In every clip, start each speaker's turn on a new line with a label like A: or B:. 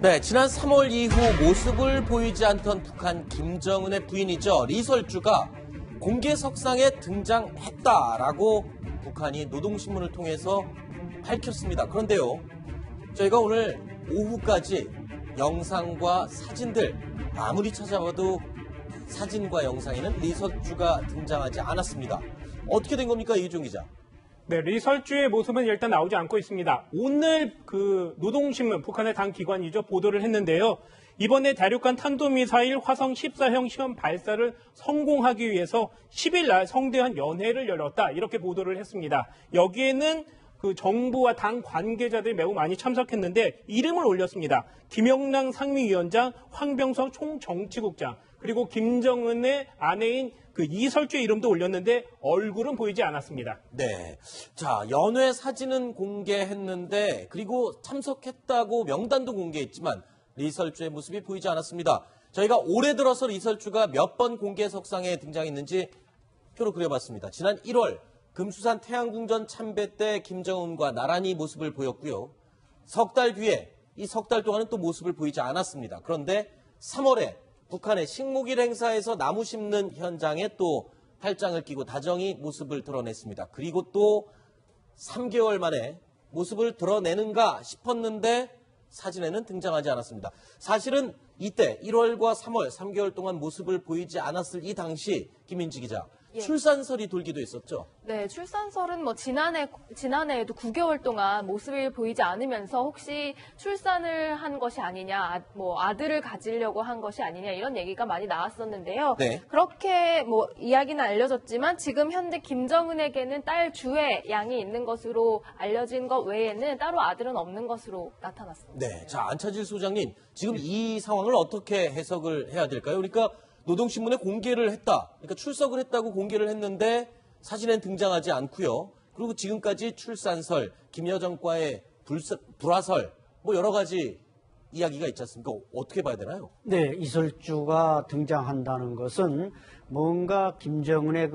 A: 네, 지난 3월 이후 모습을 보이지 않던 북한 김정은의 부인이죠. 리설주가 공개석상에 등장했다라고 북한이 노동신문을 통해서 밝혔습니다. 그런데요, 저희가 오늘 오후까지 영상과 사진들 아무리 찾아봐도 사진과 영상에는 리설주가 등장하지 않았습니다. 어떻게 된 겁니까, 이희종 기자?
B: 네, 리설주의 모습은 일단 나오지 않고 있습니다. 오늘 노동신문, 북한의 당 기관이죠, 보도를 했는데요. 이번에 대륙간 탄도미사일 화성 14형 시험 발사를 성공하기 위해서 10일 날 성대한 연회를 열었다, 이렇게 보도를 했습니다. 여기에는 정부와 당 관계자들이 매우 많이 참석했는데 이름을 올렸습니다. 김영남 상미위원장, 황병석 총정치국장, 그리고 김정은의 아내인 이설주의 이름도 올렸는데 얼굴은 보이지 않았습니다.
A: 네. 자, 연회 사진은 공개했는데 그리고 참석했다고 명단도 공개했지만 리설주의 모습이 보이지 않았습니다. 저희가 올해 들어서 리설주가 몇 번 공개석상에 등장했는지 표로 그려봤습니다. 지난 1월 금수산 태양궁전 참배 때 김정은과 나란히 모습을 보였고요. 석 달 뒤에 이 석 달 동안은 또 모습을 보이지 않았습니다. 그런데 3월에 북한의 식목일 행사에서 나무 심는 현장에 또 팔짱을 끼고 다정히 모습을 드러냈습니다. 그리고 또 3개월 만에 모습을 드러내는가 싶었는데 사진에는 등장하지 않았습니다. 사실은 이때 1월과 3월 3개월 동안 모습을 보이지 않았을 이 당시 김민지 기자, 출산설이 돌기도 했었죠.
C: 네, 출산설은 지난해에도 9개월 동안 모습이 보이지 않으면서 혹시 출산을 한 것이 아니냐, 아들을 가지려고 한 것이 아니냐, 이런 얘기가 많이 나왔었는데요.
A: 네.
C: 그렇게 이야기는 알려졌지만 지금 현재 김정은에게는 딸 주의 양이 있는 것으로 알려진 것 외에는 따로 아들은 없는 것으로 나타났습니다.
A: 네, 자, 안차질 소장님, 지금 이 상황을 어떻게 해석을 해야 될까요? 그러니까 노동신문에 공개를 했다. 그러니까 출석을 했다고 공개를 했는데 사진엔 등장하지 않고요. 그리고 지금까지 출산설, 김여정과의 불화설, 여러 가지 이야기가 있지 않습니까? 어떻게 봐야 되나요?
D: 네, 이설주가 등장한다는 것은 뭔가 김정은의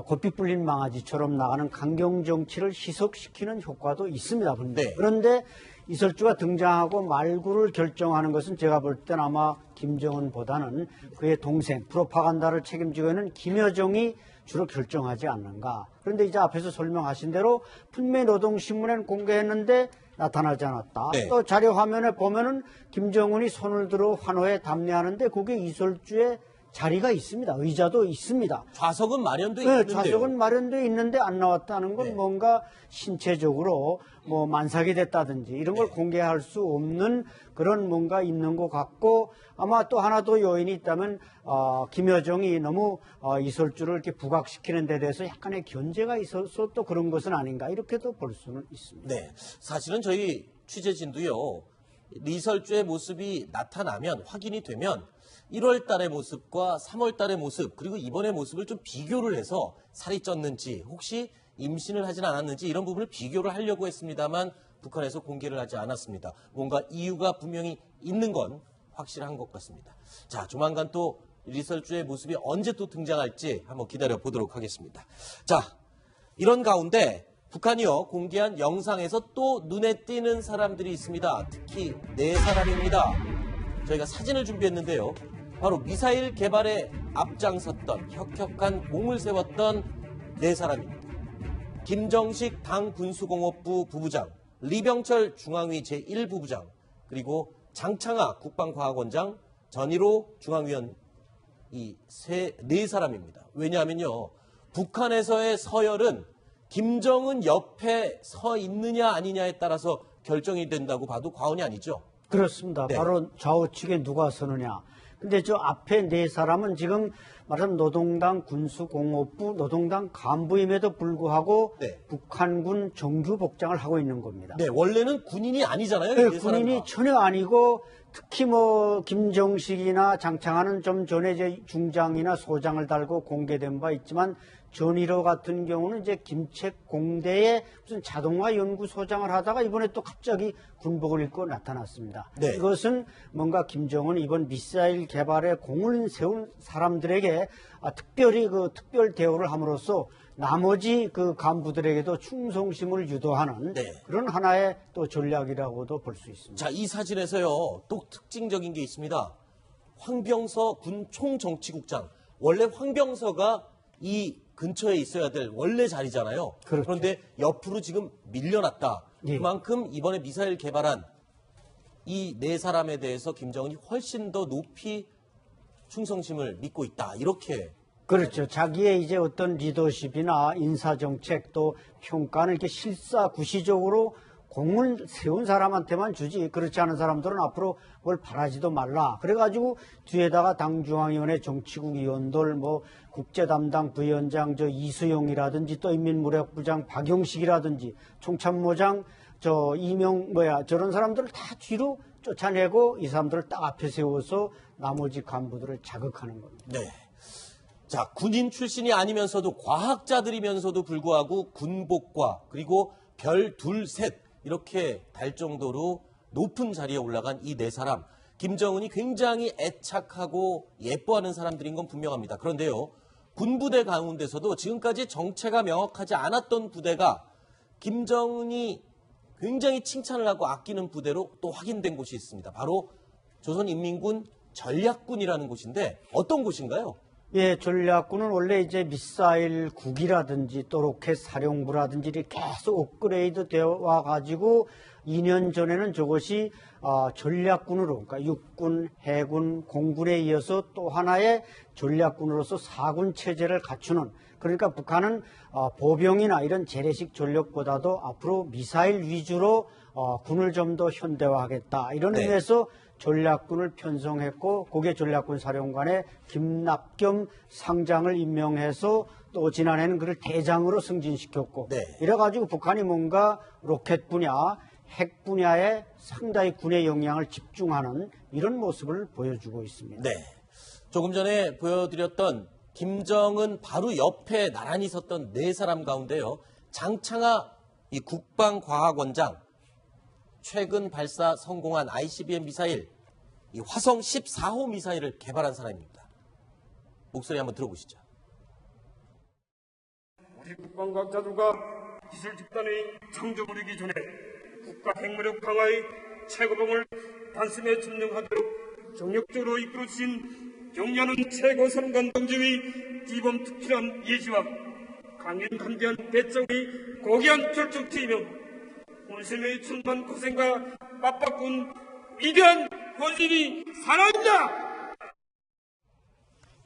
D: 고삐 뿔린 망아지처럼 나가는 강경 정치를 희석시키는 효과도 있습니다.
A: 네.
D: 그런데 이설주가 등장하고 말구를 결정하는 것은 제가 볼 땐 아마 김정은보다는 그의 동생, 프로파간다를 책임지고 있는 김여정이 주로 결정하지 않는가. 그런데 이제 앞에서 설명하신 대로 분명히 노동신문에는 공개했는데 나타나지 않았다.
A: 네.
D: 또 자료 화면에 보면은 김정은이 손을 들어 환호에 답례하는데 거기에 이설주의 자리가 있습니다. 의자도 있습니다.
A: 좌석은 마련돼
D: 네,
A: 있는데요.
D: 좌석은 마련돼 있는데 안 나왔다는 건
A: 네.
D: 뭔가 신체적으로 만삭이 됐다든지 이런 걸 공개할 수 없는 그런 뭔가 있는 것 같고, 아마 또 하나 더 요인이 있다면 김여정이 너무 이설주를 이렇게 부각시키는 데 대해서 약간의 견제가 있어서 또 그런 것은 아닌가, 이렇게도 볼 수는 있습니다.
A: 네, 사실은 저희 취재진도요, 리설주의 모습이 나타나면, 확인이 되면 1월 달의 모습과 3월 달의 모습, 그리고 이번의 모습을 좀 비교를 해서 살이 쪘는지, 혹시 임신을 하진 않았는지 이런 부분을 비교를 하려고 했습니다만 북한에서 공개를 하지 않았습니다. 뭔가 이유가 분명히 있는 건 확실한 것 같습니다. 자, 조만간 또 리설주의 모습이 언제 또 등장할지 한번 기다려 보도록 하겠습니다. 자, 이런 가운데 북한이요, 공개한 영상에서 또 눈에 띄는 사람들이 있습니다. 특히 4사람입니다. 저희가 사진을 준비했는데요. 바로 미사일 개발에 앞장섰던, 혁혁한 공을 세웠던 4사람입니다. 김정식 당 군수공업부 부부장, 리병철 중앙위 제1부부장, 그리고 장창하 국방과학원장, 전일호 중앙위원, 이 4사람입니다. 왜냐하면요, 북한에서의 서열은 김정은 옆에 서 있느냐 아니냐에 따라서 결정이 된다고 봐도 과언이 아니죠.
D: 그렇습니다.
A: 네.
D: 바로 좌우측에 누가 서느냐. 근데 저 앞에 4사람은 지금 말하자면 노동당 군수공업부 노동당 간부임에도 불구하고
A: 네.
D: 북한군 정규 복장을 하고 있는 겁니다.
A: 네, 원래는 군인이 아니잖아요.
D: 네,
A: 이 사람은.
D: 군인이 전혀 아니고, 특히 김정식이나 장창하는 좀 전에 이제 중장이나 소장을 달고 공개된 바 있지만, 전일호 같은 경우는 이제 김책 공대에 무슨 자동화 연구소장을 하다가 이번에 또 갑자기 군복을 입고 나타났습니다.
A: 네.
D: 이것은 뭔가 김정은 이번 미사일 개발에 공을 세운 사람들에게 특별히 특별 대우를 함으로써 나머지 그 간부들에게도 충성심을 유도하는
A: 네.
D: 그런 하나의 또 전략이라고도 볼 수 있습니다.
A: 자, 이 사진에서요, 또 특징적인 게 있습니다. 황병서 군 총정치국장. 원래 황병서가 이 근처에 있어야 될 원래 자리잖아요.
D: 그렇죠.
A: 그런데 옆으로 지금 밀려났다.
D: 예.
A: 그만큼 이번에 미사일 개발한 이 네 사람에 대해서 김정은이 훨씬 더 높이 충성심을 믿고 있다. 이렇게.
D: 그렇죠. 자기의 이제 어떤 리더십이나 인사정책 또 평가는 이렇게 실사구시적으로 공을 세운 사람한테만 주지 그렇지 않은 사람들은 앞으로 뭘 바라지도 말라. 그래가지고 뒤에다가 당중앙위원회 정치국 위원들 뭐 국제담당 부위원장 저 이수용이라든지 또 인민무력부장 박용식이라든지 총참모장 저런 사람들을 다 뒤로 쫓아내고 이 사람들을 딱 앞에 세워서 나머지 간부들을 자극하는 겁니다.
A: 네. 자, 군인 출신이 아니면서도 과학자들이면서도 불구하고 군복과 그리고 별 둘, 셋 이렇게 달 정도로 높은 자리에 올라간 이 네 사람. 김정은이 굉장히 애착하고 예뻐하는 사람들인 건 분명합니다. 그런데요, 군부대 가운데서도 지금까지 정체가 명확하지 않았던 부대가 김정은이 굉장히 칭찬을 하고 아끼는 부대로 또 확인된 곳이 있습니다. 바로 조선인민군 전략군이라는 곳인데 어떤 곳인가요?
D: 예, 전략군은 원래 이제 미사일국이라든지 또 로켓 사령부라든지 이렇게 계속 업그레이드 되어 와가지고 2년 전에는 저것이 전략군으로, 그러니까 육군, 해군, 공군에 이어서 또 하나의 전략군으로서 4군 체제를 갖추는, 그러니까 북한은 보병이나 이런 재래식 전력보다도 앞으로 미사일 위주로 군을 좀 더 현대화하겠다. 이런
A: 네.
D: 의미에서 전략군을 편성했고 거기에 전략군 사령관에 김납겸 상장을 임명해서 또 지난해는 그를 대장으로 승진시켰고
A: 네.
D: 이래가지고 북한이 뭔가 로켓 분야, 핵 분야에 상당히 군의 역량을 집중하는 이런 모습을 보여주고 있습니다.
A: 네. 조금 전에 보여드렸던 김정은 바로 옆에 나란히 섰던 네 사람 가운데요. 장창하 이 국방과학원장, 최근 발사 성공한 ICBM 미사일, 이 화성 14호 미사일을 개발한 사람입니다. 목소리 한번 들어보시죠.
E: 우리 국방과학자들과 기술 집단의 창조를 이기 전에 국가 핵무력 강화의 최고봉을 단숨에 점령하도록 정력적으로 이끌어주신 경려는 최고 사령관 동지의 기범 특출한 예지와 강연한대한 배짱의 고귀한 결정투이며 본심의 천만 고생과 빡빡군 위대한 본인이 살아있다!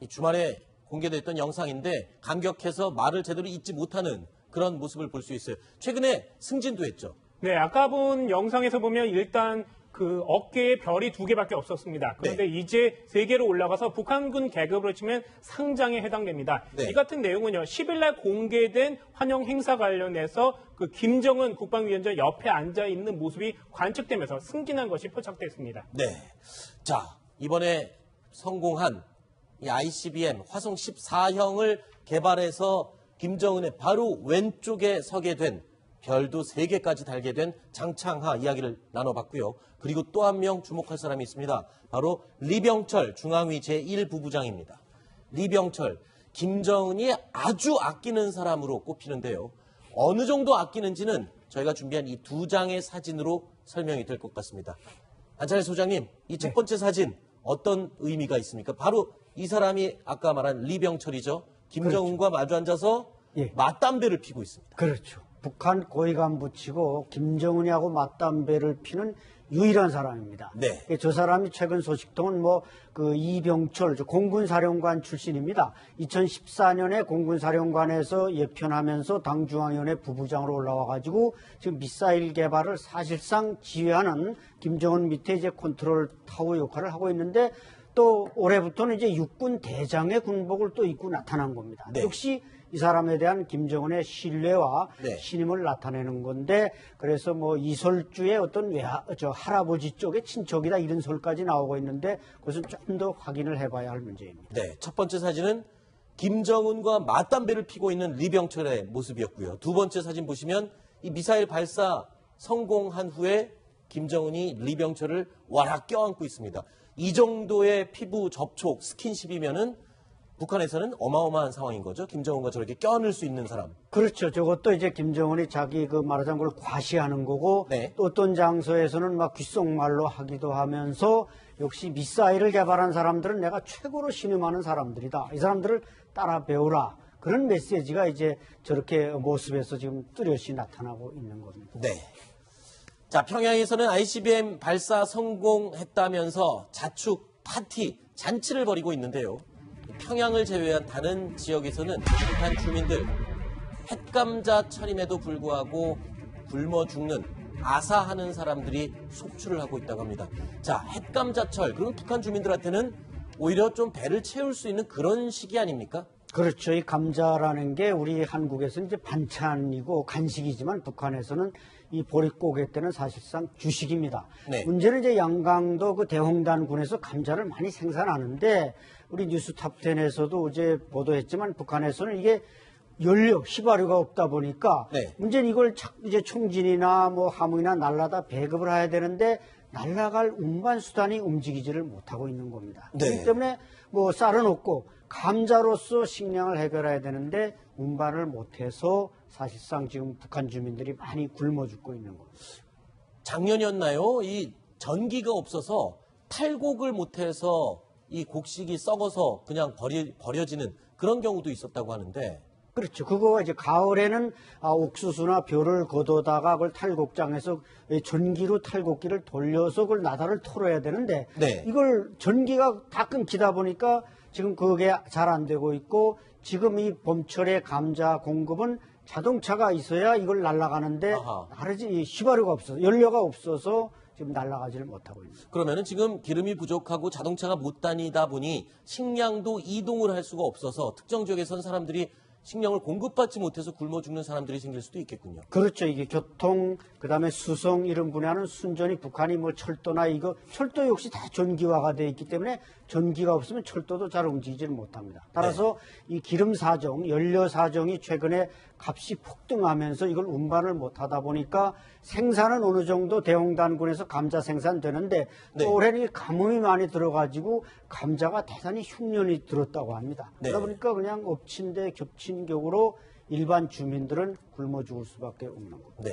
A: 이 주말에 공개됐던 영상인데 감격해서 말을 제대로 잇지 못하는 그런 모습을 볼 수 있어요. 최근에 승진도 했죠.
B: 네, 아까 본 영상에서 보면 일단 그 어깨에 별이 2개밖에 없었습니다. 그런데
A: 네.
B: 이제 3개로 올라가서 북한군 계급으로 치면 상장에 해당됩니다.
A: 네.
B: 이 같은 내용은요, 10일 날 공개된 환영 행사 관련해서 그 김정은 국방위원장 옆에 앉아 있는 모습이 관측되면서 승진한 것이 포착됐습니다.
A: 네. 자, 이번에 성공한 이 ICBM 화성 14형을 개발해서 김정은의 바로 왼쪽에 서게 된 별도 3개까지 달게 된 장창하 이야기를 나눠봤고요. 그리고 또 한 명 주목할 사람이 있습니다. 바로 리병철 중앙위 제1부부장입니다. 리병철, 김정은이 아주 아끼는 사람으로 꼽히는데요. 어느 정도 아끼는지는 저희가 준비한 이 2장의 사진으로 설명이 될 것 같습니다. 안찬일 소장님, 이 첫 번째 사진 어떤 의미가 있습니까? 바로 이 사람이 아까 말한 리병철이죠. 김정은과 마주 앉아서
D: 예.
A: 맞담배를 피고 있습니다.
D: 그렇죠. 북한 고위 간부치고 김정은이하고 맞담배를 피는 유일한 사람입니다.
A: 네.
D: 저 사람이 최근 소식통은 그 이병철 공군사령관 출신입니다. 2014년에 공군사령관에서 예편하면서 당중앙위원회 부부장으로 올라와가지고 지금 미사일 개발을 사실상 지휘하는 김정은 밑에 이제 컨트롤 타워 역할을 하고 있는데 또 올해부터는 이제 육군 대장의 군복을 또 입고 나타난 겁니다.
A: 네.
D: 역시 이 사람에 대한 김정은의 신뢰와
A: 네.
D: 신임을 나타내는 건데 그래서 이설주의 어떤 할아버지 쪽의 친척이다 이런 설까지 나오고 있는데 그것은 좀 더 확인을 해봐야 할 문제입니다.
A: 네, 첫 번째 사진은 김정은과 맞담배를 피고 있는 리병철의 모습이었고요. 두 번째 사진 보시면 이 미사일 발사 성공한 후에 김정은이 리병철을 와락 껴안고 있습니다. 이 정도의 피부 접촉, 스킨십이면은 북한에서는 어마어마한 상황인 거죠. 김정은과 저렇게 껴안을 수 있는 사람.
D: 그렇죠. 저것도 이제 김정은이 자기 그 말하자면 그걸 과시하는 거고
A: 네.
D: 또 어떤 장소에서는 막 귓속말로 하기도 하면서 역시 미사일을 개발한 사람들은 내가 최고로 신임하는 사람들이다. 이 사람들을 따라 배우라. 그런 메시지가 이제 저렇게 모습에서 지금 뚜렷이 나타나고 있는 겁니다.
A: 네. 자, 평양에서는 ICBM 발사 성공했다면서 자축, 파티, 잔치를 벌이고 있는데요. 평양을 제외한 다른 지역에서는 북한 주민들 햇감자 철임에도 불구하고 굶어 죽는 아사하는 사람들이 속출을 하고 있다고 합니다. 자, 햇감자철, 그럼 북한 주민들한테는 오히려 좀 배를 채울 수 있는 그런 시기 아닙니까?
D: 그렇죠. 이 감자라는 게 우리 한국에서는 이제 반찬이고 간식이지만 북한에서는 이 보릿고개 때는 사실상 주식입니다.
A: 네.
D: 문제는 이제 양강도 그 대홍단군에서 감자를 많이 생산하는데 우리 뉴스탑10에서도 어제 보도했지만 북한에서는 이게 연료, 휘발유가 없다 보니까
A: 네.
D: 문제는 이걸 이제 총진이나 뭐 함흥이나 날라다 배급을 해야 되는데 날라갈 운반 수단이 움직이지를 못하고 있는 겁니다.
A: 네.
D: 그렇기 때문에 뭐 쌀은 없고 감자로서 식량을 해결해야 되는데 운반을 못해서 사실상 지금 북한 주민들이 많이 굶어 죽고 있는 겁니다.
A: 작년이었나요? 이 전기가 없어서 탈곡을 못해서 이 곡식이 썩어서 그냥 버려지는 그런 경우도 있었다고 하는데.
D: 그렇죠. 그거 이제 가을에는 옥수수나 벼를 걷어다가 그걸 탈곡장에서 전기로 탈곡기를 돌려서 그걸 나다를 털어야 되는데
A: 네.
D: 이걸 전기가 다 끊기다 보니까 지금 그게 잘 안 되고 있고 지금 이 봄철의 감자 공급은 자동차가 있어야 이걸 날아가는데
A: 아하.
D: 나르지 휘발유가 없어서 연료가 없어서 지금 날아가지를 못하고 있습니다.
A: 그러면은 지금 기름이 부족하고 자동차가 못 다니다 보니 식량도 이동을 할 수가 없어서 특정 지역에선 사람들이 식량을 공급받지 못해서 굶어 죽는 사람들이 생길 수도 있겠군요.
D: 그렇죠. 이게 교통, 그다음에 수송 이런 분야는 순전히 북한이 뭐 철도나 이거 철도 역시 다 전기화가 돼 있기 때문에 전기가 없으면 철도도 잘 움직이지를 못합니다. 따라서 이 기름 사정, 연료 사정이 최근에 값이 폭등하면서 이걸 운반을 못하다 보니까 생산은 어느 정도 대홍단군에서 감자 생산되는데
A: 네.
D: 또 올해는 가뭄이 많이 들어가지고 감자가 대단히 흉년이 들었다고 합니다.
A: 네.
D: 그러다 보니까 그냥 엎친 데 겹친 격으로 일반 주민들은 굶어 죽을 수밖에 없는 겁니다.
A: 네.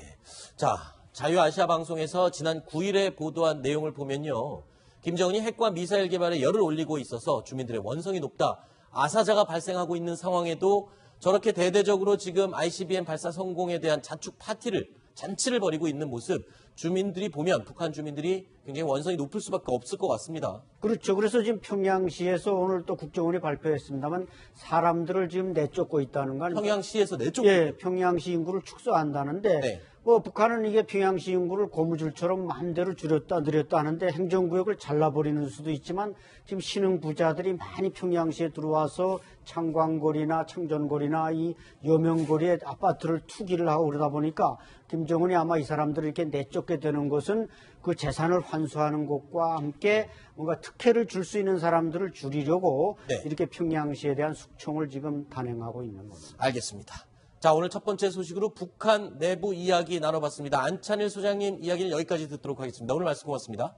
A: 자, 자유아시아 방송에서 지난 9일에 보도한 내용을 보면요. 김정은이 핵과 미사일 개발에 열을 올리고 있어서 주민들의 원성이 높다. 아사자가 발생하고 있는 상황에도 저렇게 대대적으로 지금 ICBM 발사 성공에 대한 자축 파티를, 잔치를 벌이고 있는 모습, 주민들이 보면 북한 주민들이 굉장히 원성이 높을 수밖에 없을 것 같습니다.
D: 그렇죠. 그래서 지금 평양시에서 오늘 또 국정원이 발표했습니다만 사람들을 지금 내쫓고 있다는 건
A: 평양시에서 내쫓고
D: 예, 평양시 인구를 축소한다는데
A: 네.
D: 뭐 북한은 이게 평양시 인구를 고무줄처럼 마음대로 줄였다 늘렸다 하는데 행정구역을 잘라버리는 수도 있지만 지금 신흥 부자들이 많이 평양시에 들어와서 창광거리나 창전거리나 이 여명거리에 아파트를 투기를 하고 그러다 보니까 김정은이 아마 이 사람들을 이렇게 내쫓게 되는 것은 그 재산을 환수하는 것과 함께 뭔가 특혜를 줄 수 있는 사람들을 줄이려고
A: 네.
D: 이렇게 평양시에 대한 숙청을 지금 단행하고 있는 겁니다.
A: 알겠습니다. 자, 오늘 첫 번째 소식으로 북한 내부 이야기 나눠봤습니다. 안찬일 소장님 이야기는 여기까지 듣도록 하겠습니다. 오늘 말씀 고맙습니다.